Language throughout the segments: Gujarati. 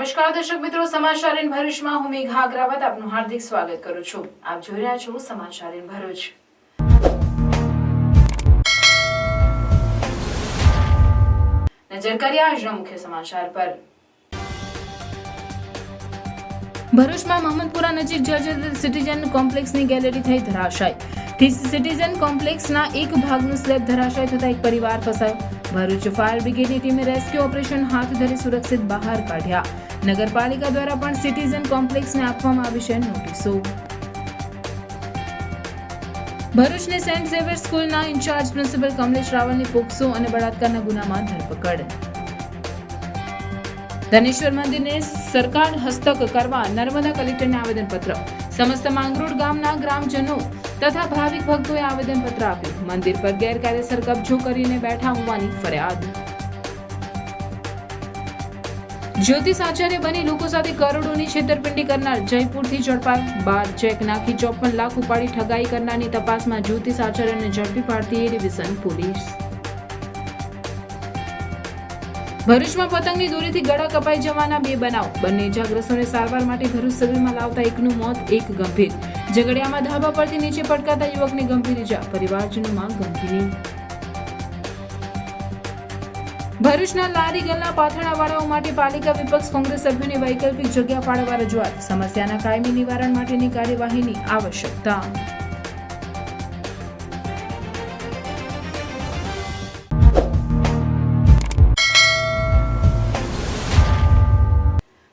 નમસ્કાર દર્શક મિત્રો, સમાચાર ઇન ભરૂચમાં હું મેઘા અગ્રવાલ આપનું હાર્દિક સ્વાગત કરું છું. આપ જોઈ રહ્યા છો સમાચાર ઇન ભરૂચ. નજર કરીએ આજના મુખ્ય સમાચાર પર. ભરૂચમાં મહમદપુરા નજીક જર્જરિત સિટીઝન કોમ્પ્લેક્સની ગેલેરી થઈ ધરાશાય. સિટીઝન કોમ્પ્લેક્સના એક ભાગનું સ્લેબ ધરાશાય થતા એક પરિવાર ફસાયો. ભરૂચ ફાયર બ્રિગેડની ટીમે રેસ્ક્યુ ઓપરેશન હાથ ધરી સુરક્ષિત બહાર કાઢ્યા. નગરપાલિકા દ્વારા પણ સિટીઝન કોમ્પ્લેક્સને આપવામાં આવી છે નોટિસો. ભરૂચની સેન્ટ ઝેવિયર સ્કૂલના ઇન્ચાર્જ પ્રિન્સિપલ કમલેશ રાવલની પોક્સો અને બળાત્કારના ગુનામાં ધરપકડ. ધનેશ્વર મંદિરને સરકાર હસ્તક કરવા નર્મદા કલેક્ટરને આવેદનપત્ર. સમસ્ત માંગરોળ ગામના ગ્રામજનો તથા ભાવિક ભક્તોએ આવેદનપત્ર આપ્યું. મંદિર પર ગેરકાયદેસર કબજો કરીને બેઠા હોવાની ફરિયાદ. જ્યોતિષ આચાર્ય બની લોકો સાથે કરોડોની છેતરપિંડી કરનાર જયપુરથી ઝડપાયો. 12 ચેક નાખી 54 લાખ ઉપાડી ઠગાઈ કરનારની તપાસમાં જ્યોતિષ આચાર્યને ઝડપી પાડતી એ ડિવિઝન પોલીસ. ભરૂચમાં પતંગની દોરીથી ગળા કપાઈ જવાના 2 બનાવ. બંને ઇજાગ્રસ્તોને સારવાર માટે ભરૂચ સિવિલમાં લાવતા એકનું મોત, એક ગંભીર. ઝઘડિયામાં ધાબા પરથી નીચે પટકાતા યુવકને ગંભીર ઇજા, પરિવારજનોમાં ગમગીની. ભરૂચના લારી ગલ્લા પાથરણાવાળાઓ માટે પાલિકા વિપક્ષ કોંગ્રેસ સભ્યોની વૈકલ્પિક જગ્યા ફાળવવા રજૂઆત. સમસ્યાના કાયમી નિવારણ માટેની કાર્યવાહીની આવશ્યકતા.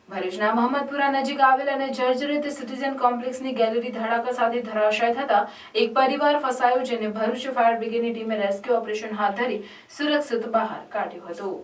ભરૂચના મહમદપુરા નજીક આવેલ અને જર્જરિત સિટીઝન કોમ્પ્લેક્સની ગેલેરી ધડાકા સાથે ધરાશાય થતા એક પરિવાર ફસાયો, જેને ભરૂચ ફાયર બ્રિગેડની ટીમે રેસ્ક્યુ ઓપરેશન હાથ ધરી સુરક્ષિત બહાર કાઢ્યું હતું.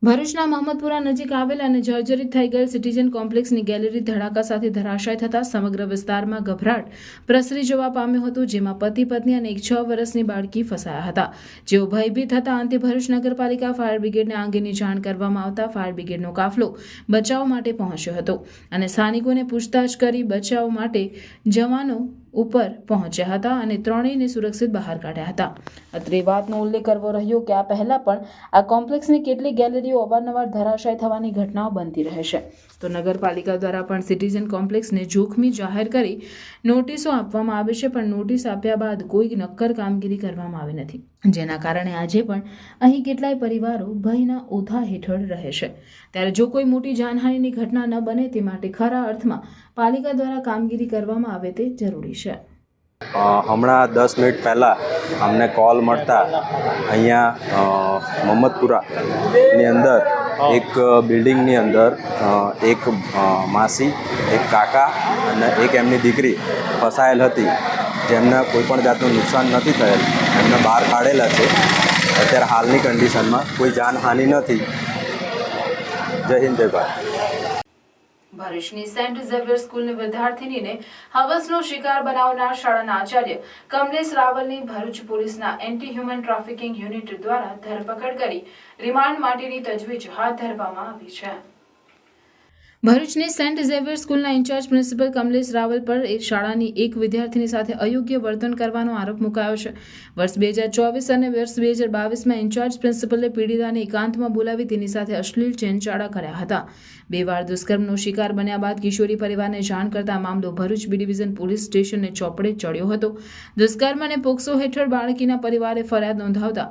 ભરૂચના મહમદપુરા નજીક આવેલ અને જર્જરિત થઈ ગયેલ સિટીઝન કોમ્પ્લેક્સની ગેલેરી ધડાકા સાથે ધરાશાય થતા સમગ્ર વિસ્તારમાં ગભરાટ પ્રસરી જવા પામ્યો હતો, જેમાં પતિ પત્ની અને એક 6 વર્ષની બાળકી ફસાયા હતા, જેઓ ભયભીત હતા. અંતે ભરૂચ નગરપાલિકા ફાયર બ્રિગેડને આ અંગેની જાણ કરવામાં આવતા ફાયર બ્રિગેડનો કાફલો બચાવ માટે પહોંચ્યો હતો અને સ્થાનિકોને પૂછતાછ કરી બચાવ માટે જવાનો ઉપર પહોંચ્યા હતા અને ત્રણેયને સુરક્ષિત બહાર કાઢ્યા હતા. અત્રે વાતનો ઉલ્લેખ કરવો રહ્યો કે આ પહેલા પણ આ કોમ્પ્લેક્સની કેટલીક ગેલેરીઓ અવારનવાર ધરાશાય થવાની ઘટનાઓ બનતી રહે છે. તો નગરપાલિકા દ્વારા પણ સિટીઝન કોમ્પ્લેક્સને જોખમી જાહેર કરી નોટિસો આપવામાં આવે છે, પણ નોટિસ આપ્યા બાદ કોઈ નક્કર કામગીરી કરવામાં આવી નથી, જેના કારણે આજે પણ અહીં કેટલાય પરિવારો ભયના ઓથા હેઠળ રહે છે. ત્યારે જો કોઈ મોટી જાનહાનિની ઘટના ન બને તે માટે ખરા અર્થમાં પાલિકા દ્વારા કામગીરી કરવામાં આવે તે જરૂરી છે. હમણાં 10 મિનિટ પહેલાં અમને કોલ મળતા અહીંયા મહમદપુરાની અંદર એક બિલ્ડિંગની અંદર એક માસી, એક કાકા અને એક એમની દીકરી ફસાયેલ હતી, જેમને કોઈપણ જાતનું નુકસાન નથી થયેલ. એમને બહાર કાઢેલા છે. અત્યારે હાલની કન્ડિશનમાં કોઈ જાનહાનિ નથી. જય હિન્દ, જય ભારત. ભરૂચની સેન્ટ ઝેવિયર સ્કૂલની વિદ્યાર્થીનીને હવસનો શિકાર બનાવનાર શાળાના આચાર્ય કમલેશ રાવલની ભરૂચ પોલીસના એન્ટી હ્યુમન ટ્રાફિકિંગ યુનિટ દ્વારા ધરપકડ કરી રિમાન્ડ માટેની તજવીજ હાથ ધરવામાં આવી છે. ભરૂચની સેન્ટ ઝેવિયર સ્કૂલના ઇન્ચાર્જ પ્રિન્સિપલ કમલેશ રાવલ પર શાળાની એક વિદ્યાર્થીની સાથે અયોગ્ય વર્તન કરવાનો આરોપ મુકાયો છે. વર્ષ 2024 અને વર્ષ 2022માં ઇન્ચાર્જ પ્રિન્સિપલે પીડિતાને એકાંતમાં બોલાવી તેની સાથે અશ્લીલ ચેનચાળા કર્યા હતા. 2 વાર દુષ્કર્મનો શિકાર બન્યા બાદ કિશોરી પરિવારને જાણ કરતા મામલો ભરૂચ બી ડિવિઝન પોલીસ સ્ટેશનને ચોપડે ચડ્યો હતો. દુષ્કર્મ અને પોક્સો હેઠળ બાળકીના પરિવારે ફરિયાદ નોંધાવતા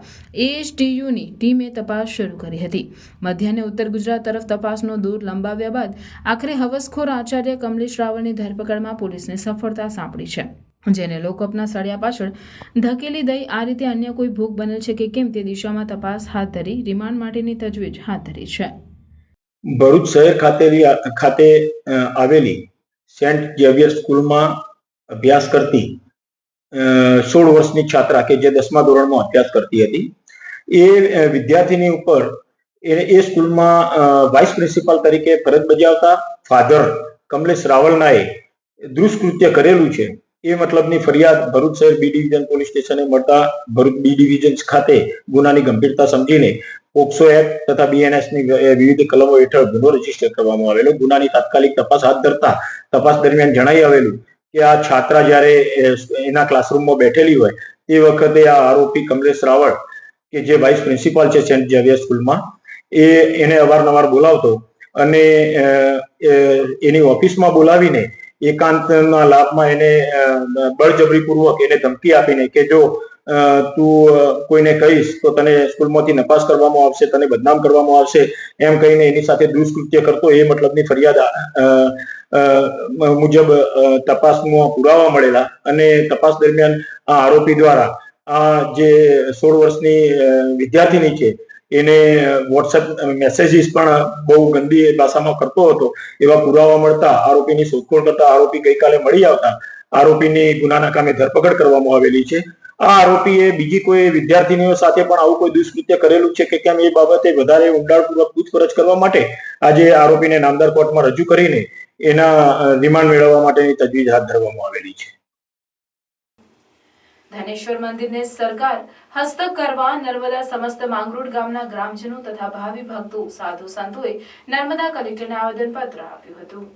એએચટીયુની ટીમે તપાસ શરૂ કરી હતી. મધ્ય અને ઉત્તર ગુજરાત તરફ તપાસનો દોર લંબાવ્યા બાદ આખરે હવસખોર આચાર્ય કમલેશ રાવલની ધરપકડમાં પોલીસને સફળતા સાંપડી છે, જેને લોકઅપના સળિયા પાછળ ધકેલી દઈ આ રીતે અન્ય કોઈ ભોગ બનેલ છે કે કેમ તે દિશામાં તપાસ હાથ ધરી રિમાન્ડ માટેની તજવીજ હાથ ધરી છે. ભરૂચ શહેર ખાતે આવેલી સેન્ટ ઝેવિયર સ્કૂલમાં અભ્યાસ કરતી 16 વર્ષની છાત્રા કે જે 10મા ધોરણમાં અભ્યાસ કરતી હતી, એ વિદ્યાર્થીની ઉપર એ સ્કૂલમાં વાઇસ પ્રિન્સિપાલ તરીકે ફરજ બજાવતા ફાધર કમલેશ રાવલનાએ દુષ્કૃત્ય કરેલું છે એ મતલબની ફરિયાદ ભરૂચ શહેર બી ડિવિઝન પોલીસ સ્ટેશને મળતા ભરૂચ બી ડિવિઝન ખાતે ગુનાની ગંભીરતા સમજીને પોક્સો એક્ટ તથા બીએનએસની વિવિધ કલમો હેઠળ ગુનો રજીસ્ટર કરવામાં આવેલો. ગુનાની તાત્કાલિક તપાસ હાથ ધરતા તપાસ દરમિયાન જણાઈ આવેલું કે આ છાત્રા જ્યારે એના ક્લાસરૂમમાં બેઠેલી હોય તે વખતે આ આરોપી કમલેશ રાવળ કે જે વાઇસ પ્રિન્સિપાલ છે સેન્ટ ઝેવિયર સ્કૂલમાં, એને અવારનવાર બોલાવતો અને એની ઓફિસમાં બોલાવીને એકાંતના લાભમાં એને બળજબરીપૂર્વક એને ધમકી આપીને કે જો તું કોઈને કહીશ તો તને સ્કૂલમાંથી નપાસ કરવામાં આવશે, તને બદનામ કરવામાં આવશે, એમ કહીને એની સાથે દુષ્કૃત્ય કરતો એ મતલબની ફરિયાદ મુજબ તપાસમાં પુરાવા મળેલા અને તપાસ દરમિયાન આ આરોપી દ્વારા આ જે 16 વર્ષની વિદ્યાર્થીની છે એને વોટ્સએપ મેસેજીસ પણ બહુ ગંદી ભાષામાં કરતો હતો. એવા પુરાવા મળતા આરોપીની શોધખોળ કરતા આરોપી ગઈકાલે મળી આવતા આરોપીની ગુનાના કામે ધરપકડ કરવામાં આવેલી છે. આ આરોપીએ બીજી કોઈ વિદ્યાર્થીનીઓ સાથે પણ આવું કોઈ દુષ્કૃત્ય કરેલું છે કે કેમ એ બાબતે વધારે ઊંડાણપૂર્વક પૂછપરછ કરવા માટે આજે આરોપીને નામદાર કોર્ટમાં રજૂ કરીને એના રિમાન્ડ મેળવવા માટેની તજવીજ હાથ ધરવામાં આવેલી છે. ધનેશ્વર મંદિરને સરકાર હસ્તક કરવા નર્મદા સમસ્ત માંગરોળ ગામના ગ્રામજનો તથા ભાવિ ભક્તો સાધુ સંતોએ નર્મદા કલેક્ટરને આવેદનપત્ર આપ્યું હતું.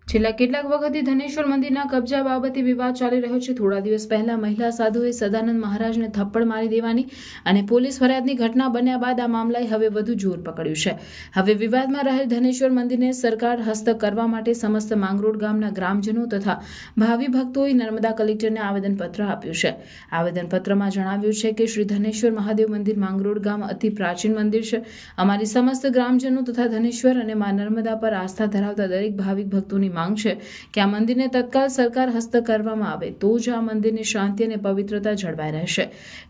છેલ્લા કેટલાક વખતથી ધનેશ્વર મંદિરના કબજા બાબતે વિવાદ ચાલી રહ્યો છે. થોડા દિવસ પહેલા મહિલા સાધુએ સદાનંદ મહારાજને થપ્પડ મારી દેવાની અને પોલીસ ફરિયાદની ઘટના બન્યા બાદ આ મામલાએ હવે વધુ જોર પકડ્યું છે. હવે વિવાદમાં રહેલ ધનેશ્વર મંદિરને સરકાર હસ્તક કરવા માટે સમસ્ત માંગરોળ ગામના ગ્રામજનો તથા ભાવિ ભક્તોએ નર્મદા કલેક્ટરને આવેદનપત્ર આપ્યું છે. આવેદનપત્રમાં જણાવ્યું છે કે શ્રી ધનેશ્વર મહાદેવ મંદિર માંગરોળ ગામ અતિ પ્રાચીન મંદિર છે. અમારી સમસ્ત ગ્રામજનો તથા ધનેશ્વર અને મા નર્મદા પર આસ્થા ધરાવતા દરેક ભાવિક ભક્તોની માંગ છે કે આ મંદિરને તત્કાલ સરકાર હસ્તક કરવામાં આવે તો જ આ મંદિરની શાંતિ અને પવિત્રતા જળવાઈ રહેશે.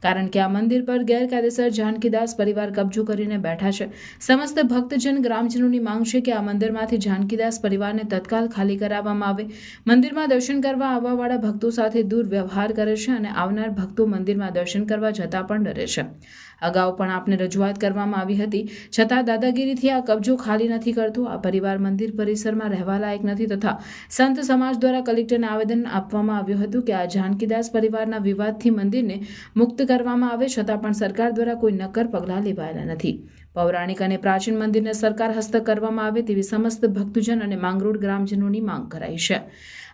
કારણ કે આ મંદિર પર ગેરકાયદેસર જાનકીદાસ પરિવાર કબજો કરીને બેઠા છે. સમસ્ત ભક્તજન ગ્રામજનોની માંગ છે કે આ મંદિરમાંથી જાનકીદાસ પરિવારને તત્કાલ ખાલી કરાવવામાં આવે. મંદિરમાં દર્શન કરવા આવવાવાળા ભક્તો સાથે દુર્વ્યવહાર કરે છે અને આવનાર ભક્તો મંદિરમાં દર્શન કરવા જતા પણ ડરે છે. અગાઉ પણ આપને રજૂઆત કરવામાં આવી હતી, છતાં દાદાગીરીથી આ કબજો ખાલી નથી કરતો. આ પરિવાર મંદિર પરિસરમાં રહેવા લાયક નથી તથા સંત સમાજ દ્વારા કલેક્ટરને આવેદન આપવામાં આવ્યું હતું કે આ જાનકીદાસ પરિવારના વિવાદથી મંદિરને મુક્ત કરવામાં આવે, છતાં પણ સરકાર દ્વારા કોઈ નક્કર પગલાં લેવાયેલા નથી. પૌરાણિક અને પ્રાચીન મંદિરને સરકાર હસ્તક કરવામાં આવે તેવી સમસ્ત ભક્તજન અને માંગરોળ ગ્રામજનોની માંગ કરાઈ છે.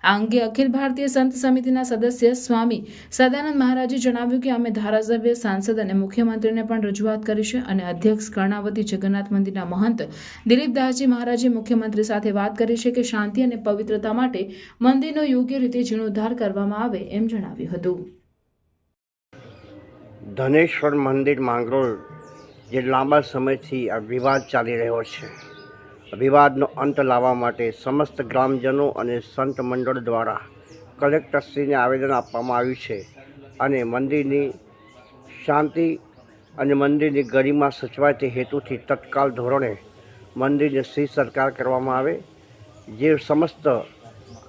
આ અંગે અખિલ ભારતીય સંત સમિતિના સદસ્ય સ્વામી સદાનંદ મહારાજે જણાવ્યું કે અમે ધારાસભ્ય, સાંસદ અને મુખ્યમંત્રીને પણ રજૂઆત કરી છે અને અધ્યક્ષ કર્ણાવતી જગન્નાથ મંદિરના મહંત દિલીપદાસજી મહારાજે મુખ્યમંત્રી સાથે વાત કરી છે કે શાંતિ અને પવિત્રતા માટે મંદિરનો યોગ્ય રીતે જીર્ણોદ્ધાર કરવામાં આવે એમ જણાવ્યું હતું. ધનેશ્વર મંદિર માંગરોળ જે લાંબા સમયથી આ વિવાદ ચાલી રહ્યો છે, વિવાદનો અંત લાવવા માટે સમસ્ત ગ્રામજનો અને સંત મંડળ દ્વારા કલેક્ટરશ્રીને આવેદન આપવામાં આવ્યું છે અને મંદિરની શાંતિ અને મંદિરની ગરિમા સચવાય તે હેતુથી તત્કાલ ધોરણે મંદિરને શ્રી સરકાર કરવામાં આવે. જે સમસ્ત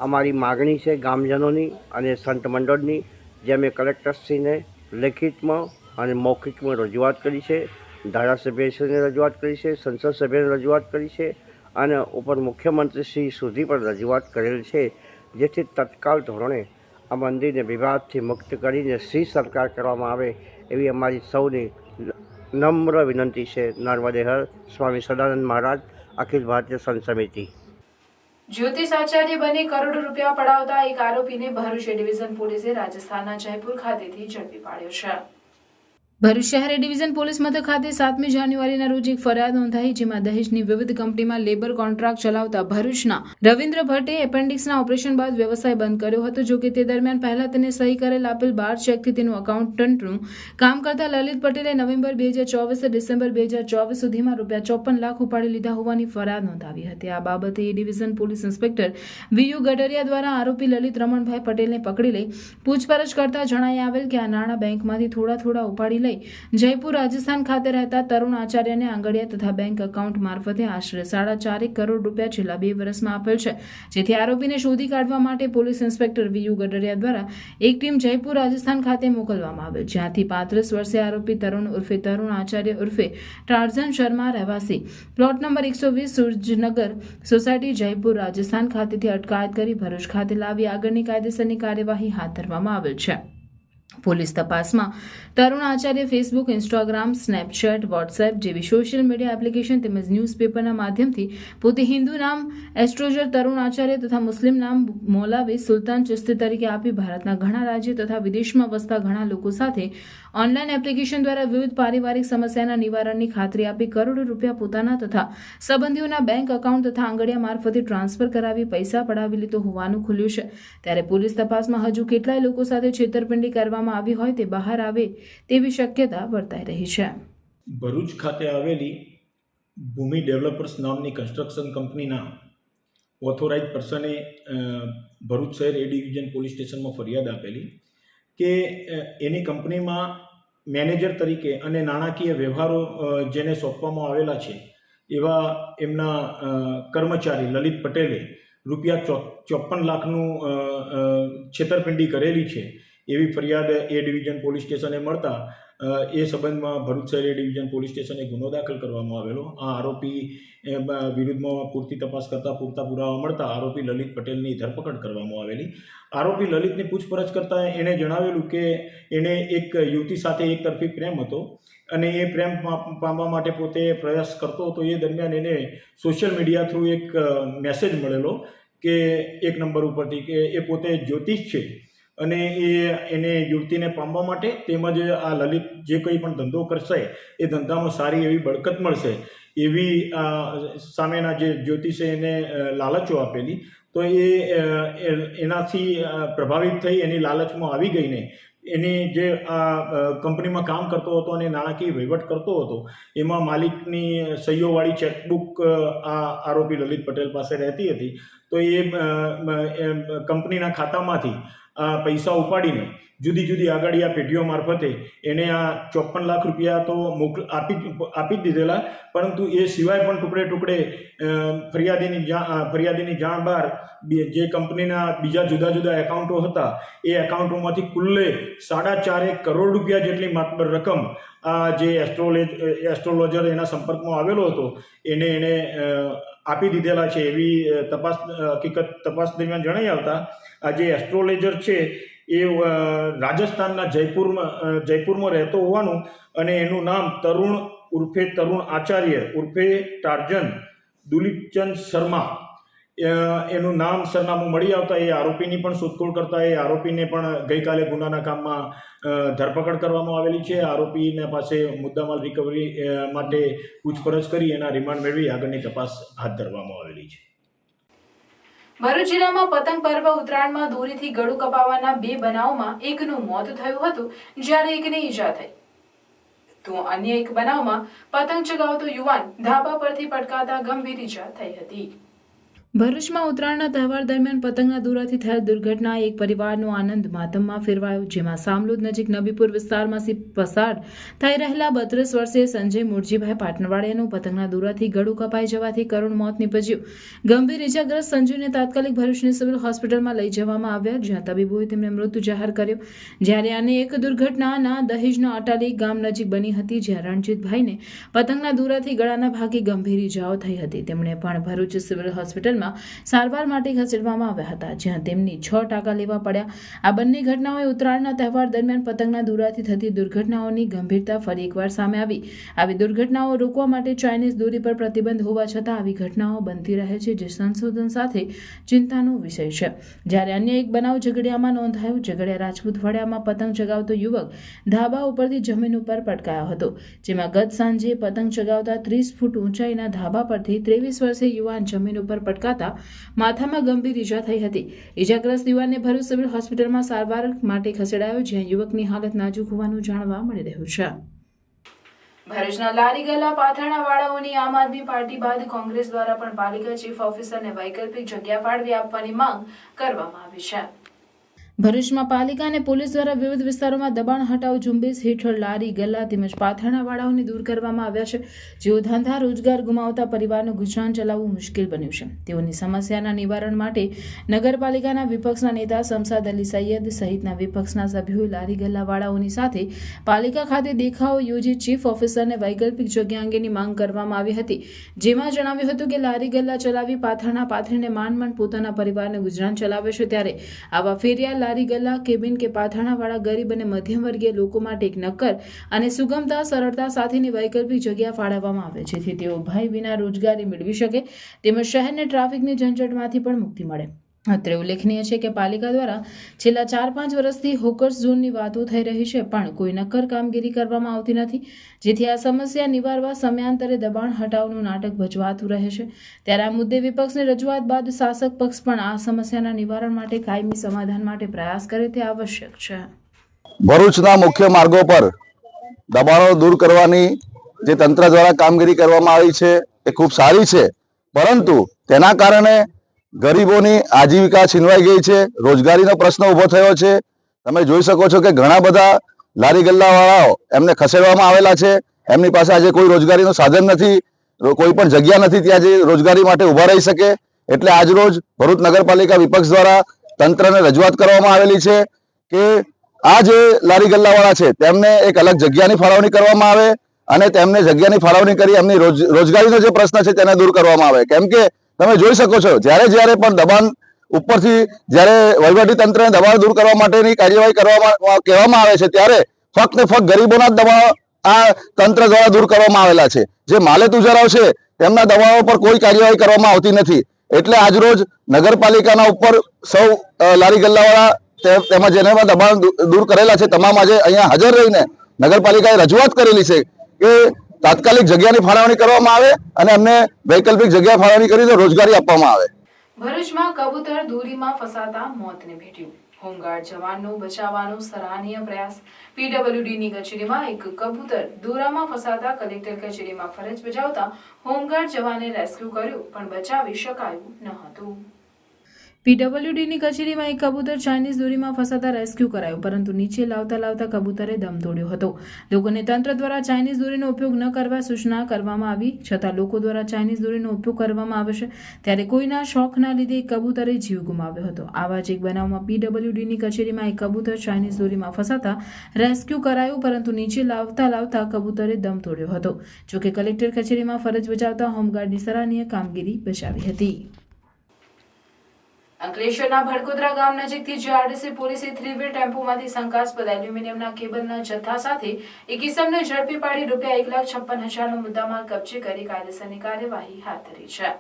અમારી માગણી છે ગામજનોની અને સંત મંડળની, જે અમે કલેક્ટરશ્રીને લેખિતમાં અને મૌખિકમાં રજૂઆત કરી છે, ધારાસભ્યશ્રીને રજૂઆત કરી છે, સંસદ સભ્યને રજૂઆત કરી છે અને ઉપર મુખ્યમંત્રીશ્રી સુધી પણ રજૂઆત કરેલ છે, જેથી તત્કાલ ધોરણે આ મંદિરને વિવાદથી મુક્ત કરીને શ્રી સરકાર કરવામાં આવે એવી અમારી સૌની નમ્ર વિનંતી છે. નર્મદે હર. સ્વામી સદાનંદ મહારાજ, અખિલ ભારતીય સંત સમિતિ. જ્યોતિષ આચાર્ય બની કરોડો રૂપિયા પડાવતા એક આરોપીને ભરૂચ ડિવિઝન પોલીસે રાજસ્થાનના જયપુર ખાતેથી ઝડપી પાડ્યો છે. ભરૂચ શહેર ડિવિઝન પોલીસ મથક ખાતે 7મી જાન્યુઆરીના રોજ એક ફરિયાદ નોંધાઈ, જેમાં દહેજની વિવિધ કંપનીમાં લેબર કોન્ટ્રાક્ટ ચલાવતા ભરૂચના રવિન્દ્ર ભટ્ટે એપેન્ડિક્સના ઓપરેશન બાદ વ્યવસાય બંધ કર્યો હતો. જોકે તે દરમિયાન પહેલા તેને સહી કરેલ આપેલ 12 ચેકથી તેનું એકાઉન્ટન્ટનું કામ કરતા લલિત પટેલે નવેમ્બર 2024 ડિસેમ્બર 2024 સુધીમાં ₹54 લાખ ઉપાડી લીધા હોવાની ફરિયાદ નોંધાવી હતી. આ બાબતે A division police inspector V U Gadariya દ્વારા આરોપી લલિત રમણભાઈ પટેલને પકડી લઈ પૂછપરછ કરતા જણાઈ આવેલ કે આ નાણાં બેંકમાંથી થોડા ઉપાડી લઈ જયપુર રાજસ્થાન ખાતે રહેતા તરુણ આચાર્યને આંગળીયા તથા બેંક એકાઉન્ટ મારફતે આશરે 4.5 કરોડ રૂપિયા છેલ્લા 2 વર્ષમાં આપેલ છે. જેથી આરોપીને શોધી કાઢવા માટે પોલીસ ઇન્સ્પેક્ટર વીયુ ગડરિયા દ્વારા એક ટીમ જયપુર રાજસ્થાન ખાતે મોકલવામાં આવેલ, જ્યાંથી 35 વર્ષીય આરોપી તરુણ આચાર્ય ઉર્ફે ટાર્ઝન શર્મા રહેવાસી plot number 120 Surajnagar society Jaipur Rajasthan ખાતેથી અટકાયત કરી ભરૂચ ખાતે લાવી આગળની કાયદેસરની કાર્યવાહી હાથ ધરવામાં આવેલ છે. પોલીસ તપાસમાં તરુણ Acharya Facebook, Instagram, Snapchat, WhatsApp જેવી સોશિયલ મીડિયા એપ્લિકેશન તેમજ ન્યૂઝપેપરના માધ્યમથી પોતે હિન્દુ નામ એસ્ટ્રોજર તરુણ આચાર્ય તથા મુસ્લિમ નામ મૌલાવી સુલતાન ચિશ્તી તરીકે આપી ભારતના ઘણા રાજ્યો તથા વિદેશમાં વસતા ઘણા લોકો સાથે ઓનલાઈન એપ્લિકેશન દ્વારા વિવિધ પારિવારિક સમસ્યાના નિવારણની ખાતરી આપી કરોડો રૂપિયા પોતાના તથા સંબંધીઓના બેંક એકાઉન્ટ તથા આંગડિયા મારફતે ટ્રાન્સફર કરાવી પૈસા પડાવી લીધો હોવાનું ખુલ્યું છે. ત્યારે પોલીસ તપાસમાં હજુ કેટલાય લોકો સાથે છેતરપિંડી કરવામાં આવી હોય તે બહાર આવે તેવી શક્યતા વર્તાઈ રહી છે. ભરૂચ ખાતે આવેલી ભૂમિ ડેવલપર્સ નામની કન્સ્ટ્રક્શન કંપનીના ઓથોરાઇઝ પર્સને ભરૂચ શહેર એ ડિવિઝન પોલીસ સ્ટેશનમાં ફરિયાદ આપેલી કે એની કંપનીમાં મેનેજર તરીકે અને નાણાકીય વ્યવહારો જેને સોંપવામાં આવેલા છે એવા એમના કર્મચારી લલિત પટેલે રૂપિયા 54 લાખનું છેતરપિંડી કરેલી છે એવી ફરિયાદ એ ડિવિઝન પોલીસ સ્ટેશને મળતા એ સંબંધમાં ભરૂચ શહેર એ ડિવિઝન પોલીસ સ્ટેશને ગુનો દાખલ કરવામાં આવેલો. આ આરોપી વિરુદ્ધમાં પૂરતી તપાસ કરતાં પૂરતા પુરાવા મળતા આરોપી લલિત પટેલની ધરપકડ કરવામાં આવેલી. આરોપી લલિતની પૂછપરછ કરતાં એણે જણાવેલું કે એણે એક યુવતી સાથે એક તરફી પ્રેમ હતો અને એ પ્રેમ પામવા માટે પોતે પ્રયાસ કરતો હતો. એ દરમિયાન એને સોશિયલ મીડિયા થ્રુ એક મેસેજ મળેલો કે એક નંબર ઉપરથી કે એ પોતે જ્યોતિષ છે અને એને યુવતીને પામવા માટે તેમજ આ લલિત જે કંઈ પણ ધંધો કરશે એ ધંધામાં સારી એવી બળકત મળશે એવી સામેના જે જ્યોતિષે એને લાલચો આપેલી. તો એનાથી પ્રભાવિત થઈ એની લાલચમાં આવી ગઈને એની જે આ કંપનીમાં કામ કરતો હતો અને નાણાકીય વહીવટ કરતો હતો એમાં માલિકની સહીઓવાળી ચેકબુક આ આરોપી લલિત પટેલ પાસે રહેતી હતી. તો એ કંપનીના ખાતામાંથી આ પૈસા ઉપાડીને જુદી જુદી આંગડિયા પેઢીઓ મારફતે એને આ 54 લાખ રૂપિયા તો આપી જ દીધેલા, પરંતુ એ સિવાય પણ ટુકડે ટુકડે ફરિયાદીની જાણ બહાર જે કંપનીના બીજા જુદા જુદા એકાઉન્ટો હતા એ એકાઉન્ટોમાંથી કુલ્લે 4.5 કરોડ રૂપિયા જેટલી માતબર રકમ આ જે એસ્ટ્રોલોજર એના સંપર્કમાં આવેલો હતો એને આપી દીધેલા છે એવી હકીકત તપાસ દરમિયાન જણાઈ આવતા આ જે એસ્ટ્રોલોજર છે એ રાજસ્થાનના જયપુરમાં રહેતો હોવાનું અને એનું નામ તરુણ આચાર્ય ઉર્ફે ટાર્જન દુલીપચંદ શર્મા એનું નામ સરનામું મળી આવતા એ આરોપીની પણ શોધખોળ કરતા એ આરોપીને પણ ગઈકાલે ગુનાના કામમાં ધરપકડ કરવામાં આવેલી છે. આરોપીના પાસે મુદ્દામાલ રિકવરી માટે પૂછપરછ કરી એના રિમાન્ડ મેળવી આગળની તપાસ હાથ ધરવામાં આવેલી છે. ભરૂચ જિલ્લામાં પતંગ પર્વ ઉત્તરાયણમાં દોરીથી ગળું કપાવાના 2 બનાવમાં એકનું મોત થયું હતું જ્યારે એકને ઈજા થઈ તો અન્ય એક બનાવમાં પતંગ ચગાવતો યુવાન ધાબા પરથી પટકાતા ગંભીર ઈજા થઈ હતી. ભરૂચમાં ઉત્તરાયણના તહેવાર દરમિયાન પતંગના દોરાથી થયેલ દુર્ઘટનાએ એક પરિવારનો આનંદ માતમમાં ફેરવાયો, જેમાં સામલોદ નજીક નબીપુર વિસ્તારમાંથી પસાર થઈ રહેલા 32 વર્ષીય સંજય મૂળજીભાઈ પાટણવાડિયાનું પતંગના દોરાથી ગળું કપાઈ જવાથી કરુણ મોત નીપજ્યું. ગંભીર ઇજાગ્રસ્ત સંજયને તાત્કાલિક ભરૂચની સિવિલ હોસ્પિટલમાં લઈ જવામાં આવ્યા, જ્યાં તબીબોએ તેમને મૃત જાહેર કર્યો. જ્યારે અન્ય એક દુર્ઘટના દહેજના અટાલી ગામ નજીક બની હતી, જ્યાં રણજીતભાઈને પતંગના દોરાથી ગળાના ભાગે ગંભીર ઇજાઓ થઈ હતી. તેમણે પણ ભરૂચ સિવિલ હોસ્પિટલમાં સારવાર માટે ખસેડવામાં આવ્યા હતા, જ્યાં તેમની 6 ટાંકા લેવા પડ્યા. આ બંને ઘટનાઓએ ઉત્તરાયણના તહેવાર દરમિયાન પતંગના દોરાથી થતી દુર્ઘટનાઓની ગંભીરતા ફરી એકવાર સામે આવી. આવી દુર્ઘટનાઓ રોકવા માટે ચાઇનીઝ દોરી પર પ્રતિબંધ હોવા છતાં આવી ઘટનાઓ બનતી રહે છે, જે સંશોધન સાથે ચિંતાનો વિષય છે. જ્યારે અન્ય એક બનાવ ઝઘડિયામાં નોંધાયો. ઝઘડિયા રાજપૂત વાડિયામાં પતંગ ચગાવતો યુવક ધાબા ઉપરથી જમીન ઉપર પટકાયો હતો, જેમાં ગત સાંજે પતંગ ચગાવતા 30 ફૂટ ઊંચાઈના ધાબા પરથી 23 વર્ષીય યુવાન જમીન ઉપર પટકાતા માથામાં ગંભીર ઈજા થઈ હતી. ઈજાગ્રસ્ત યુવાનને ભરૂચ સિવિલ હોસ્પિટલમાં સારવાર માટે ખસેડાયો, જ્યાં યુવકની હાલત નાજુક હોવાનું જાણવા મળી રહ્યું છે. ભરૂચના લારીગલ્લા પાથરણાવાળાઓની આમ આદમી પાર્ટી બાદ કોંગ્રેસ દ્વારા પણ પાલિકા ચીફ ઓફિસરને વૈકલ્પિક જગ્યા ફાળવી આપવાની માંગ કરવામાં આવી છે. ભરૂચમાં પાલિકા અને પોલીસ દ્વારા વિવિધ વિસ્તારોમાં દબાણ હટાવ ઝુંબેશ હેઠળ લારી ગલ્લા તેમજ પાથરણાવાળાઓને દૂર કરવામાં આવ્યા છે, જેઓ ધંધા રોજગાર ગુમાવતા પરિવારનું ગુજરાન ચલાવવું મુશ્કેલ બન્યું છે. તેઓની સમસ્યાના નિવારણ માટે નગરપાલિકાના વિપક્ષના નેતા શમસાદ અલી સૈયદ સહિતના વિપક્ષના સભ્યોએ લારી ગલ્લાવાળાઓની સાથે પાલિકા ખાતે દેખાવો યોજી ચીફ ઓફિસરને વૈકલ્પિક જગ્યા અંગેની માંગ કરવામાં આવી હતી, જેમાં જણાવ્યું હતું કે લારી ગલ્લા ચલાવી પાથરણા પાથરીને માંડ પોતાના પરિવારને ગુજરાન ચલાવે છે, ત્યારે આવા ફેરિયા લારી ગલ્લા કેબિન કે પાથરણાવાળા ગરીબ અને મધ્યમ વર્ગીય લોકો માટે એક નક્કર અને સુગમતા સરળતા સાથેની વૈકલ્પિક જગ્યા ફાળવવામાં આવે જેથી તેઓ ભય વિના રોજગારી મેળવી શકે તેમજ શહેરને ટ્રાફિકની ઝંઝટમાંથી પણ મુક્તિ મળે. અત્રે ઉલ્લેખનીય છે કે પાલિકા દ્વારા છેલ્લા 4-5 વર્ષથી હોકર્સ ઝોનની વાતો થઈ રહી છે પણ કોઈ નક્કર કામગીરી કરવામાં આવતી નથી જેથી આ સમસ્યા નિવારવા સમયાંતરે દબાણ હટાવનું નાટક ભજવાતું રહે છે. ત્યારે આ મુદ્દે વિપક્ષની રજૂઆત બાદ શાસક પક્ષ પણ આ સમસ્યાના નિવારણ માટે કાયમી સમાધાન માટે પ્રયાસ કરે તે આવશ્યક છે. ભરૂચના મુખ્ય માર્ગો પર દબાણો દૂર કરવાની જે તંત્ર દ્વારા કામગીરી કરવામાં આવી છે એ ખૂબ સારી છે, પરંતુ તેના કારણે ગરીબોની આજીવિકા છીનવાઈ ગઈ છે, રોજગારીનો પ્રશ્ન ઊભો થયો છે. તમે જોઈ શકો છો કે ઘણા બધા લારી ગલ્લાવાળાઓ એમને ખસેડવામાં આવેલા છે. એમની પાસે આજે કોઈ રોજગારીનું સાધન નથી, કોઈ પણ જગ્યા નથી ત્યાં જે રોજગારી માટે ઊભા રહી શકે. એટલે આજરોજ ભરૂચ નગરપાલિકા વિપક્ષ દ્વારા તંત્રને રજૂઆત કરવામાં આવેલી છે કે આ જે લારી ગલ્લાવાળા છે તેમને એક અલગ જગ્યાની ફાળવણી કરવામાં આવે અને તેમને જગ્યાની ફાળવણી કરી એમની રોજગારીનો જે પ્રશ્ન છે તેને દૂર કરવામાં આવે. કેમ કે તમે જોઈ શકો છો જ્યારે પણ દબાણ ઉપરથી જ્યારે વહીવટી તંત્રને દબાણ દૂર કરવા માટેની કાર્યવાહી કહેવામાં આવે છે ત્યારે ફક્ત ને ફક્ત ગરીબોના જ દબાણો આ તંત્ર દ્વારા દૂર કરવામાં આવેલા છે. જે માલે તુજારાઓ છે તેમના દબાણો પર કોઈ કાર્યવાહી કરવામાં આવતી નથી. એટલે આજરોજ નગરપાલિકાના ઉપર સૌ લારી ગલ્લાવાળા તેમજ જેને દબાણ દૂર કરેલા છે તમામ આજે અહીંયા હાજર રહીને નગરપાલિકાએ રજૂઆત કરેલી છે કે તાત્કાલિક જગ્યાની ફાળવણી કરવામાં આવે અને અમને વૈકલ્પિક જગ્યા ફાળવણી કરીને રોજગારી આપવામાં આવે. ભરૂચમાં કબૂતર દોરીમાં ફસાતા મોતને ભેટ્યું. હોમગાર્ડ જવાનનો બચાવવાનો સરાહનીય પ્રયાસ. પીડબ્લ્યુડીની કચેરીમાં એક કબૂતર દોરામાં ફસાતા કલેક્ટર કચેરીમાં ફરજ બજાવતા હોમગાર્ડ જવાને રેસ્ક્યુ કર્યું પણ બચાવી શકાયું ન હતું. પીડબ્લ્યુડીની કચેરીમાં એક કબૂતર ચાઇનીઝ દોરીમાં ફસાતા રેસ્ક્યુ કરાયું પરંતુ નીચે લાવતા કબૂતરે દમ તોડ્યો હતો. લોકોને તંત્ર દ્વારા ચાઇનીઝ દોરીનો ઉપયોગ ન કરવા સૂચના કરવામાં આવી છતાં લોકો દ્વારા ચાઇનીઝ દોરીનો ઉપયોગ કરવામાં આવે છે ત્યારે કોઈના શોખના લીધે એક કબૂતરે જીવ ગુમાવ્યો હતો. આવા જ એક બનાવમાં પીડબ્લ્યુડીની કચેરીમાં એક કબૂતર ચાઇનીઝ દોરીમાં ફસાતા રેસ્ક્યુ કરાયું પરંતુ નીચે લાવતા કબૂતરે દમ તોડ્યો હતો. જોકે કલેક્ટર કચેરીમાં ફરજ બજાવતા હોમગાર્ડની સરાહનીય કામગીરી બજાવી હતી. અંકલેશ્વરના ભડકોદરા ગામ નજીકથી જીઆરડીસી પોલીસે 3 વ્હીલ ટેમ્પોમાંથી શંકાસ્પદ એલ્યુમિનિયમના કેબલના જથ્થા સાથે એક ઇસમને ઝડપી પાડી ₹1,56,000નો મુદ્દામાલ કબજે કરી કાયદેસરની કાર્યવાહી હાથ ધરી છે.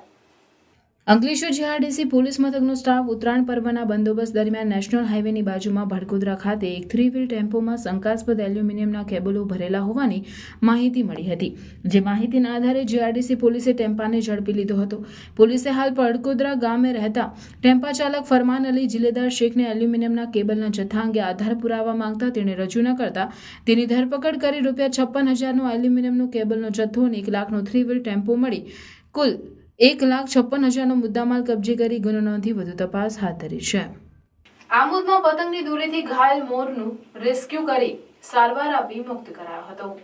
અંકલેશ્વર જીઆરડીસી પોલીસ મથકનો સ્ટાફ ઉત્તરાયણ પર્વના બંદોબસ્ત દરમિયાન નેશનલ હાઈવેની બાજુમાં ભડકોદરા ખાતે એક 3 વ્હીલ ટેમ્પોમાં શંકાસ્પદ એલ્યુમિનિયમના કેબલો ભરેલા હોવાની માહિતી મળી હતી. જે માહિતીના આધારે જીઆરડીસી પોલીસે ટેમ્પાને ઝડપી લીધો હતો. પોલીસે હાલ ભડકોદરા ગામે રહેતા ટેમ્પા ચાલક ફરમાન અલી જિલ્લેદાર શેખને એલ્યુમિનિયમના કેબલના જથ્થા અંગે આધાર પુરાવા માંગતા તેણે રજૂ ન કરતા તેની ધરપકડ કરી ₹56,000નો એલ્યુમિનિયમનો કેબલનો જથ્થો અને 1 લાખનો 3 વ્હીલ ટેમ્પો મળી કુલ ₹1,56,000નો મુદ્દામાલ કબજે કરી ગુનો નોંધી વધુ તપાસ હાથ ધરી છે. આમોદમાં પતંગની દોરીથી ઘાયલ મોરનું રેસ્ક્યુ કરી સારવાર આપી મુક્ત કરાયો હતો.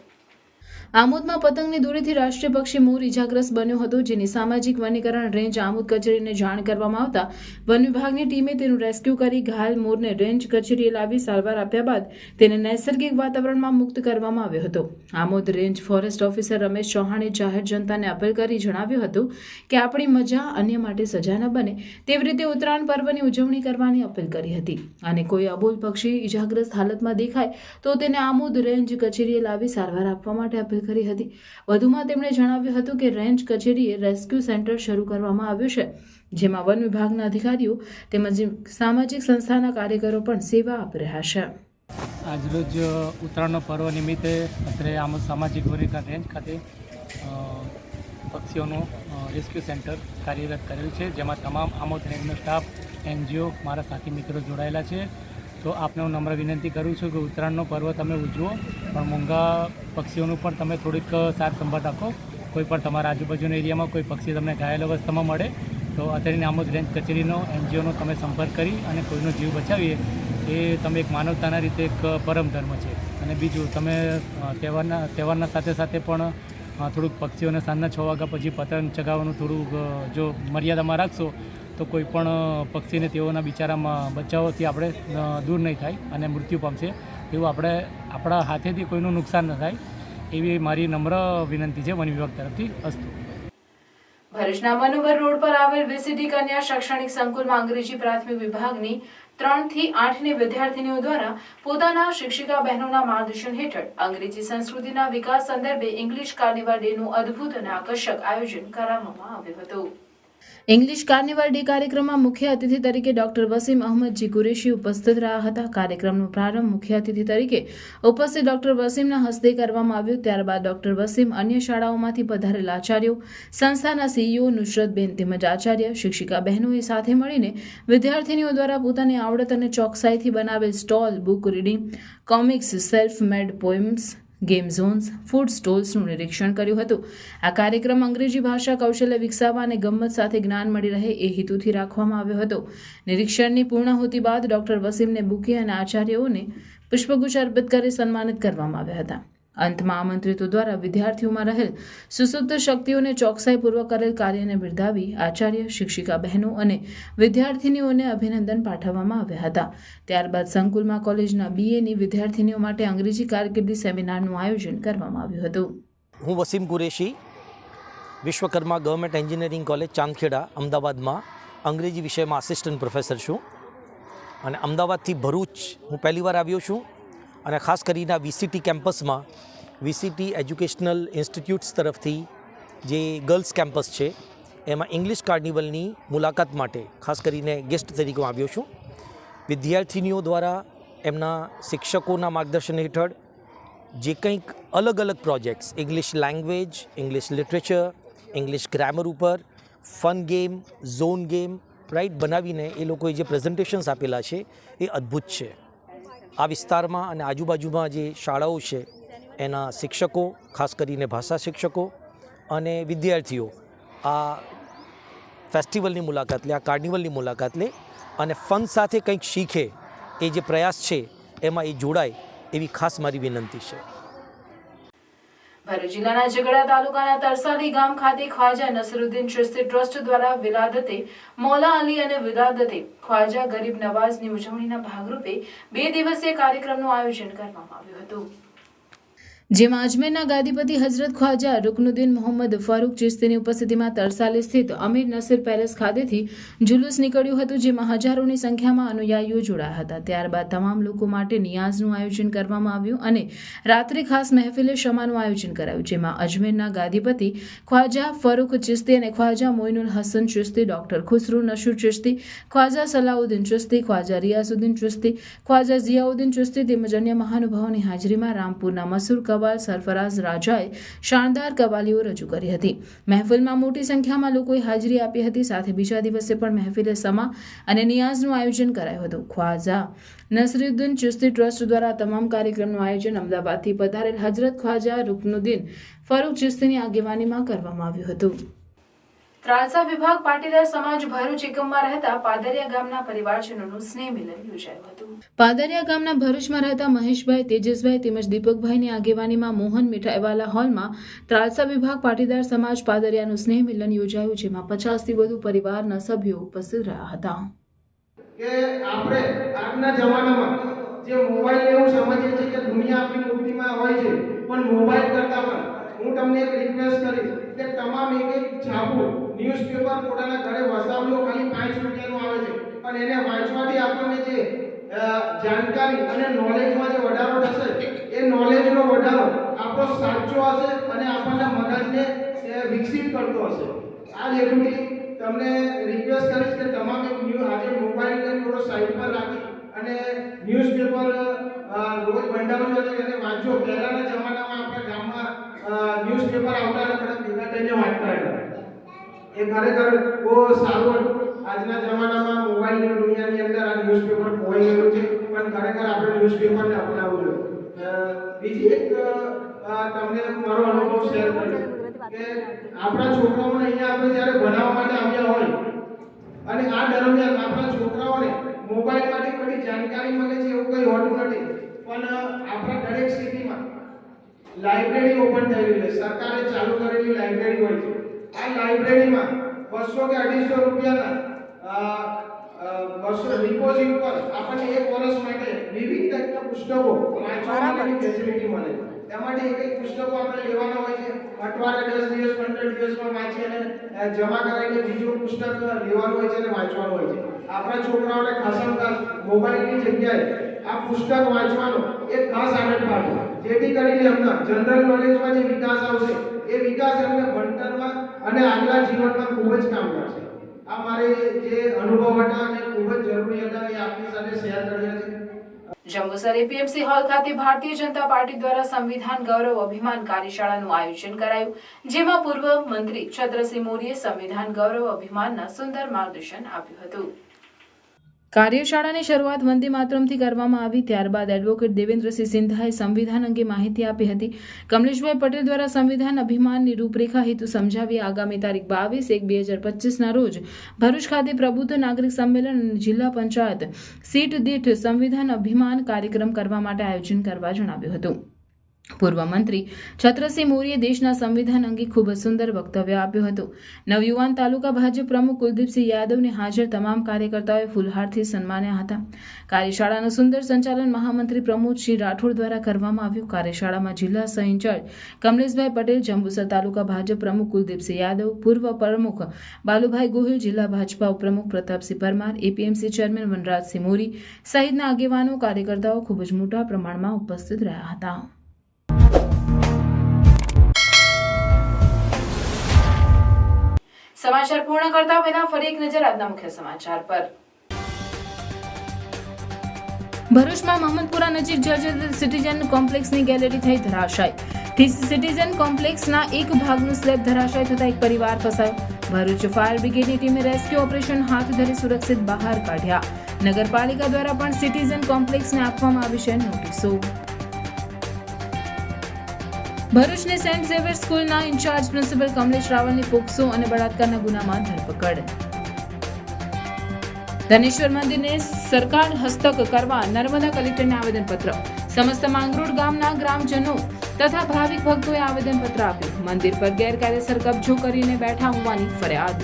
આમોદમાં પતંગની દોરીથી રાષ્ટ્રીય પક્ષી મોર ઇજાગ્રસ્ત બન્યો હતો જેની સામાજિક વનીકરણ રેન્જ આમોદ કચેરીને જાણ કરવામાં આવતા વન વિભાગની ટીમે તેનું રેસ્ક્યુ કરી ઘાયલ મોરને રેન્જ કચેરીએ લાવી સારવાર આપ્યા બાદ તેને નૈસર્ગિક વાતાવરણમાં મુક્ત કરવામાં આવ્યો હતો. Amod range forest officer Ramesh ચૌહાણે જાહેર જનતાને અપીલ કરી જણાવ્યું હતું કે આપણી મજા અન્ય માટે સજા ન બને તેવી રીતે ઉત્તરાયણ પર્વની ઉજવણી કરવાની અપીલ કરી હતી અને કોઈ અબોલ પક્ષી ઇજાગ્રસ્ત હાલતમાં દેખાય તો તેને આમોદ રેન્જ કચેરીએ લાવી સારવાર આપવા માટે અપીલ કરી હતી. વધુમાં તેમણે જણાવ્યું હતું કે રેન્જ કચેરીએ રેસ્ક્યુ સેન્ટર શરૂ કરવામાં આવ્યું છે જેમાં વન વિભાગના અધિકારીઓ તેમજ સામાજિક સંસ્થાના કાર્યકરો પણ સેવા આપી રહ્યા છે. આજરોજ ઉત્તરાયણનો પર્વ નિમિત્તે અત્રે આમોદ સામાજિક વનીકરણ રેન્જ ખાતે પક્ષીઓનું રેસ્ક્યુ સેન્ટર કાર્યરત કરેલું છે જેમાં તમામ આમોદ રેન્જનો સ્ટાફ NGO મારા સાથી મિત્રો જોડાયેલા છે. તો આપને હું નમ્ર વિનંતી કરું છું કે ઉત્તરાયણનો પર્વ તમે ઉજવો પણ મૂંગા પક્ષીઓનું પણ તમે થોડીક સાર સંભાળ રાખો. કોઈ પણ તમારા આજુબાજુના એરિયામાં કોઈ પક્ષી તમને ઘાયલ અવસ્થામાં મળે તો અત્યારની આમોદ રેન્જ કચેરીનો NGOનો તમે સંપર્ક કરી અને કોઈનો જીવ બચાવીએ એ તમે એક માનવતાના રીતે એક પરમ ધર્મ છે. અને બીજું તમે તહેવારના સાથે સાથે પણ થોડુંક પક્ષીઓને સાંજના 6 વાગ્યા પછી પતંગ ચગાવવાનું થોડુંક જો મર્યાદામાં રાખશો તો કોઈ પણ પક્ષીને તેઓના બિચારામાં બચાવોથી આપણે દૂર નહીં થાય અને મૃત્યુ પામશે એવું આપણે આપણા હાથેથી કોઈનું નુકસાન ન થાય એવી મારી નમ્ર વિનંતી છે વન વિભાગ તરફથી. અસ્તુ. ભરૂચના મનુબર રોડ પર આવેલ VCT કન્યા શૈક્ષણિક સંકુલમાં અંગ્રેજી પ્રાથમિક વિભાગની 3 થી 8ની વિદ્યાર્થીનીઓ દ્વારા પોતાના શિક્ષિકા બહેનોના માર્ગદર્શન હેઠળ અંગ્રેજી સંસ્કૃતિના વિકાસ સંદર્ભે ઇંગ્લિશ કાર્નિવલ ડેનું અદ્ભુત અને આકર્ષક આયોજન કરવામાં આવ્યું હતું. ઇંગ્લિશ કાર્નિવલ ડે કાર્યક્રમમાં મુખ્ય અતિથિ તરીકે ડોક્ટર વસીમ અહમદજી કુરેશી ઉપસ્થિત રહ્યા હતા. કાર્યક્રમનો પ્રારંભ મુખ્ય અતિથિ તરીકે ઉપસ્થિત ડોક્ટર વસીમના હસ્તે કરવામાં આવ્યો. ત્યારબાદ ડોક્ટર વસીમ અન્ય શાળાઓમાંથી પધારેલા આચાર્યો, સંસ્થાના સીઈઓ નુસરતબેન તેમજ આચાર્ય, શિક્ષિકા બહેનોએ સાથે મળીને વિદ્યાર્થીનીઓ દ્વારા પોતાની આવડત અને ચોકસાઈથી બનાવેલ stall, book reading, comics, self made poems, game zones, food સ્ટોલ્સનું નિરીક્ષણ કર્યું હતું. આ કાર્યક્રમ અંગ્રેજી ભાષા કૌશલ્ય વિકસાવવા અને ગમ્મત સાથે જ્ઞાન મળી રહે એ હેતુથી રાખવામાં આવ્યો હતો. નિરીક્ષણની પૂર્ણાહુતિ બાદ ડોક્ટર વસીમને બુકે અને આચાર્યોને પુષ્પગુચ્છ અર્પિત કરી સન્માનિત કરવામાં આવ્યા હતા. અંતમાં આમંત્રિતો દ્વારા વિદ્યાર્થીઓમાં રહેલ સુસુપ્ત શક્તિઓને ચોકસાઈપૂર્વક કરેલ કાર્યને બિરદાવી આચાર્ય, શિક્ષિકા બહેનો અને વિદ્યાર્થીનીઓને અભિનંદન પાઠવવામાં આવ્યા હતા. ત્યારબાદ સંકુલમાં કોલેજના BAની વિદ્યાર્થીનીઓ માટે અંગ્રેજી કારકિર્દી સેમિનારનું આયોજન કરવામાં આવ્યું હતું. હું Wasim Qureshi, Vishwakarma government engineering college Chandkheda અમદાવાદમાં અંગ્રેજી વિષયમાં આસિસ્ટન્ટ પ્રોફેસર છું. અને અમદાવાદથી ભરૂચ હું પહેલીવાર આવ્યો છું. અને ખાસ કરીને VCT કેમ્પસમાં VCT એજ્યુકેશનલ ઇન્સ્ટિટ્યૂટ્સ તરફથી જે ગર્લ્સ કેમ્પસ છે એમાં ઇંગ્લિશ કાર્નિવલની મુલાકાત માટે ખાસ કરીને ગેસ્ટ તરીકે આવ્યો છું. વિદ્યાર્થીનીઓ દ્વારા એમના શિક્ષકોના માર્ગદર્શન હેઠળ જે કંઈક અલગ અલગ projects English language, English literature, English grammar ઉપર fun game, zone game right બનાવીને એ લોકોએ જે પ્રેઝન્ટેશન્સ આપેલા છે એ અદ્ભુત છે. આ વિસ્તારમાં અને આજુબાજુમાં જે શાળાઓ છે એના શિક્ષકો, ખાસ કરીને ભાષા શિક્ષકો અને વિદ્યાર્થીઓ આ ફેસ્ટિવલની મુલાકાત લે, આ કાર્નિવલની મુલાકાત લે અને ફન સાથે કંઈક શીખે એ જે પ્રયાસ છે એમાં એ જોડાય એવી ખાસ મારી વિનંતી છે. ભરૂચ જિલ્લાના ઝઘડા તાલુકાના તરસાલી ગામ ખાતે ખ્વાજા નસરુદ્દીન ચિશ્તી ટ્રસ્ટ દ્વારા વિલાદતે મૌલા અલી અને વિલાદતે ખ્વાજા ગરીબ નવાઝની ઉજવણીના ભાગરૂપે 2 દિવસીય કાર્યક્રમનું આયોજન કરવામાં આવ્યું હતું. જેમાં અજમેરના ગાદીપતિ હજરત ખ્વાજા રૂકનુદ્દીન મોહમ્મદ ફારૂક ચિશ્તીની ઉપસ્થિતિમાં તરસાલી સ્થિત અમીર નસીર પેલેસ ખાતેથી જુલુસ નીકળ્યું હતું, જેમાં હજારોની સંખ્યામાં અનુયાયીઓ જોડાયા હતા. ત્યારબાદ તમામ લોકો માટે નિયાઝનું આયોજન કરવામાં આવ્યું અને રાત્રે ખાસ મહેફિલે શમાનું આયોજન કરાયું, જેમાં અજમેરના ગાદીપતિ ખ્વાજા ફારૂક ચિશ્તી અને ખ્વાજા મોઇનુલ હસન ચિશ્તી, ડોક્ટર ખુસરુ નશૂર ચિશ્તી, ખ્વાજા સલાઉદ્દીન ચિશ્તી, ખ્વાજા રિયાસુદ્દીન ચિશ્તી, ખ્વાજા ઝિયાઉદ્દીન ચિશ્તી તેમજ અન્ય મહાનુભાવોની હાજરીમાં રામપુરના મસૂર સરફરાઝ રાજાએ શાનદાર કવાલીઓ રજૂ કરી હતી. મહેફિલમાં મોટી સંખ્યામાં લોકોએ હાજરી આપી હતી. સાથે બીજા દિવસે પણ મહેફિલે સમા અને નિયાઝનું આયોજન કરાયું હતું. ખ્વાજા નસરુદ્દીન ચિશ્તી ટ્રસ્ટ દ્વારા તમામ કાર્યક્રમનું આયોજન અમદાવાદથી પધારેલ હજરત ખ્વાજા રૂકનુદ્દીન ફારૂક ચિશ્તીની આગેવાનીમાં કરવામાં આવ્યું હતું. ત્રાલસા વિભાગ પાટીદાર સમાજ ભરૂચ એકમમાં રહેતા પાદરિયા ગામના પરિવારજનોનું સ્નેહ મિલન યોજાયું હતું. પાદરિયા ગામના ભરૂચમાં રહેતા મહેશભાઈ, તેજસભાઈ તેમજ દીપકભાઈની આગેવાનીમાં મોહન મીઠાઈવાલા હોલમાં ત્રાલસા વિભાગ પાટીદાર સમાજ પાદરિયાનું સ્નેહ મિલન યોજાયું, જેમાં 50થી વધુ પરિવારના સભ્યો ઉપસ્થિત રહ્યા હતા. કે આપણે આજના જમાનામાં જે મોબાઈલ એવું સમજીએ છીએ કે દુનિયા આપણી મુઠ્ઠીમાં હોય છે, પણ મોબાઈલ કરતાં પણ હું તમને એક રિક્વેસ્ટ કરીશ કે તમામ એક છાપું ન્યૂઝપેપર પોતાના ઘરે વસાવ્યો ખાલી 5 રૂપિયાનું આવે છે, પણ એને વાંચવાથી આપણને જે જાણકારી અને નોલેજમાં જે વધારો થશે એ નોલેજનો વધારો આપણો સાચો હશે અને આપણને મગજને વિકસિત કરતો હશે. આ જ હેતુથી તમને રિક્વેસ્ટ કરીશ કે તમામ એક આજે મોબાઈલને થોડો સાઈડ પર રાખી અને ન્યૂઝપેપર રોજ બંધાવજો અને વાંચો. પહેલાના જમાનામાં આપણા ગામમાં ન્યૂઝપેપર આવતા અને બધા ભેગા થઈને વાંચતા હતા. એ ખરેખર બહુ સારું હતું. આજના જમાનામાં મોબાઈલની દુનિયાની અંદર આ ન્યૂઝપેપર ખોવાઈ ગયું છે, પણ ખરેખર આપણે ન્યૂઝપેપરને અપનાવવું જોઈએ. બીજી એક તમને મારો અનુભવ શેર કરીશ કે આપણા છોકરાઓને અહીંયા આપણે જ્યારે ભણાવવા માટે આવ્યા હોય અને આ દરમિયાન આપણા છોકરાઓને મોબાઈલમાંથી બધી જાણકારી મળે છે એવું કંઈ હોતું નથી, પણ આપણા દરેક સિટીમાં લાઇબ્રેરી ઓપન થયેલી છે. સરકારે ચાલુ કરેલી લાઇબ્રેરી હોય છે. આ લાઇબ્રેરીમાં 200 કે 250 રૂપિયાના ડિપોઝિટ પર આપણને 1 વર્ષ માટે વિવિધ ટાઈપના પુસ્તકો વાંચવા માટેની ફેસિલિટી મળે. તેમાંથી એક પુસ્તકો આપણે લેવાના હોય છે. અઠવાડિયે 10 દિવસ 15 દિવસમાં વાંચી અને જમા કરાવીને બીજું પુસ્તક લેવાનું હોય છે અને વાંચવાનું હોય છે. આપણા છોકરાઓને ખાસમ ખાસ મોબાઈલની જગ્યાએ આ પુસ્તક વાંચવાનો એક ખાસ આનંદ પાડો, જેથી કરીને એમના જનરલ નોલેજમાં જે વિકાસ આવશે એ વિકાસ એમને ભણતરમાં અને આગલા જીવનમાં ખૂબ જ કામ લાગશે. આ મારે જે અનુભવ હતા એ ખૂબ જ જરૂરી હતા, એ આપની સાથે શેર કર્યા છે. જંબુસર એપીએમસી હોલ ખાતે ભારતીય જનતા પાર્ટી દ્વારા સંવિધાન ગૌરવ અભિમાન કાર્યશાળાનું આયોજન કરાયું, જેમાં પૂર્વ મંત્રી છત્રસિંહ મોરીએ સંવિધાન ગૌરવ અભિમાનના સુંદર માર્ગદર્શન આપ્યું હતું. કાર્યશાળાની શરૂઆત વંદે માતરમથી કરવામાં આવી. ત્યારબાદ એડવોકેટ દેવેન્દ્રસિંહ સિંધાએ સંવિધાન અંગે માહિતી આપી હતી. કમલેશભાઈ પટેલ દ્વારા સંવિધાન અભિમાનની રૂપરેખા હેતુ સમજાવી. આગામી તારીખ 22/1/2025ના રોજ ભરૂચ ખાતે પ્રબુદ્ધ નાગરિક સંમેલન અને જિલ્લા પંચાયત સીટ દીઠ સંવિધાન અભિમાન કાર્યક્રમ કરવા માટે આયોજન કરવા જણાવ્યું હતું. પૂર્વ મંત્રી છત્રસિંહ મોરીએ દેશના સંવિધાન અંગે ખૂબ જ સુંદર વક્તવ્ય આપ્યું હતું. નવયુવાન તાલુકા ભાજપ પ્રમુખ કુલદીપસિંહ યાદવને હાજર તમામ કાર્યકર્તાઓએ ફૂલહારથી સન્માન્યા હતા. કાર્યશાળાનું સુંદર સંચાલન મહામંત્રી પ્રમોદસિંહ રાઠોડ દ્વારા કરવામાં આવ્યું. કાર્યશાળામાં જિલ્લા સહ ઇન્ચાર્જ કમલેશભાઈ પટેલ, જંબુસર તાલુકા ભાજપ પ્રમુખ કુલદીપસિંહ યાદવ, પૂર્વ પ્રમુખ બાલુભાઈ ગોહિલ, જિલ્લા ભાજપા ઉપપ્રમુખ પ્રતાપસિંહ પરમાર, એપીએમસી ચેરમેન વનરાજસિંહ મોરી સહિતના આગેવાનો કાર્યકર્તાઓ ખૂબ જ મોટા પ્રમાણમાં ઉપસ્થિત રહ્યા હતા. સમાચાર પૂર્ણ કરતા પહેલા ફરી એક નજર આજના મુખ્ય સમાચાર પર. ભરૂચમાં મહમદપુરા નજીક જર્જરિત સિટીઝન કોમ્પ્લેક્સની ગેલેરી થઈ ધરાશાય. સિટીઝન કોમ્પ્લેક્સના એક ભાગનું સ્લેબ ધરાશાય થતા એક પરિવાર ફસાયો. ભરૂચ ફાયર બ્રિગેડની ટીમે રેસ્ક્યુ ઓપરેશન હાથ ધરી સુરક્ષિત બહાર કાઢ્યા. નગરપાલિકા દ્વારા પણ સિટીઝન કોમ્પ્લેક્સને આપવામાં આવી છે નોટિસો. ભરૂચની સેન્ટ ઝેવિયર સ્કૂલના ઇન્ચાર્જ પ્રિન્સિપલ કમલેશ રાવલની પોક્સો અને બળાત્કારના ગુનામાં ધરપકડ. ધનેશ્વર મંદિરને સરકાર હસ્તક કરવા નર્મદા કલેક્ટરને આવેદનપત્ર. સમસ્ત માંગરોળ ગામના ગ્રામજનો તથા ભાવિક ભક્તોએ આવેદનપત્ર આપ્યું. મંદિર પર ગેરકાયદેસર કબજો કરીને બેઠા હોવાની ફરિયાદ.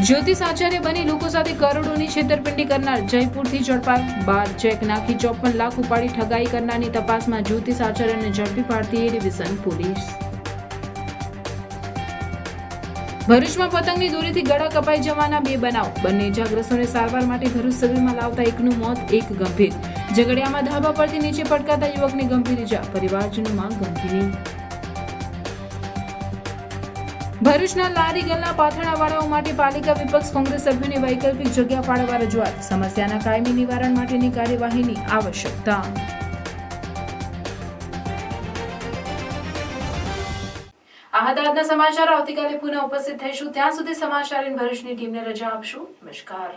જ્યોતિષ આચાર્ય બની લોકો સાથે કરોડોની છેતરપિંડી કરનાર જયપુરથી ઝડપાયો. 12 ચેક નાખી 54 લાખ ઉપાડી ઠગાઈ કરનારની તપાસમાં જ્યોતિષ આચાર્યને ઝડપી પાડતી એ ડિવિઝન પોલીસ. ભરૂચમાં પતંગની દોરીથી ગળા કપાઈ જવાના 2 બનાવ. બંને ઇજાગ્રસ્તોને સારવાર માટે ભરૂચ સિવિલમાં લાવતા એકનું મોત, એક ગંભીર. ઝઘડિયામાં ધાબા પરથી નીચે પટકાતા યુવકને ગંભીર ઇજા, પરિવારજનોમાં ગમગીની. ભરૂચના લારી ગલ્લા પાથરણાવાળાઓ માટે પાલિકા વિપક્ષ કોંગ્રેસ સભ્યોને વૈકલ્પિક જગ્યા ફાળવવા રજૂઆત. સમસ્યાના કાયમી નિવારણ માટેની કાર્યવાહીની આવશ્યકતા. આ હતા આજના સમાચાર. આવતીકાલે પુનઃ ઉપસ્થિત થઈશું. ત્યાં સુધી સમાચાર ઇન ભરૂચની ટીમને રજા આપશું. નમસ્કાર.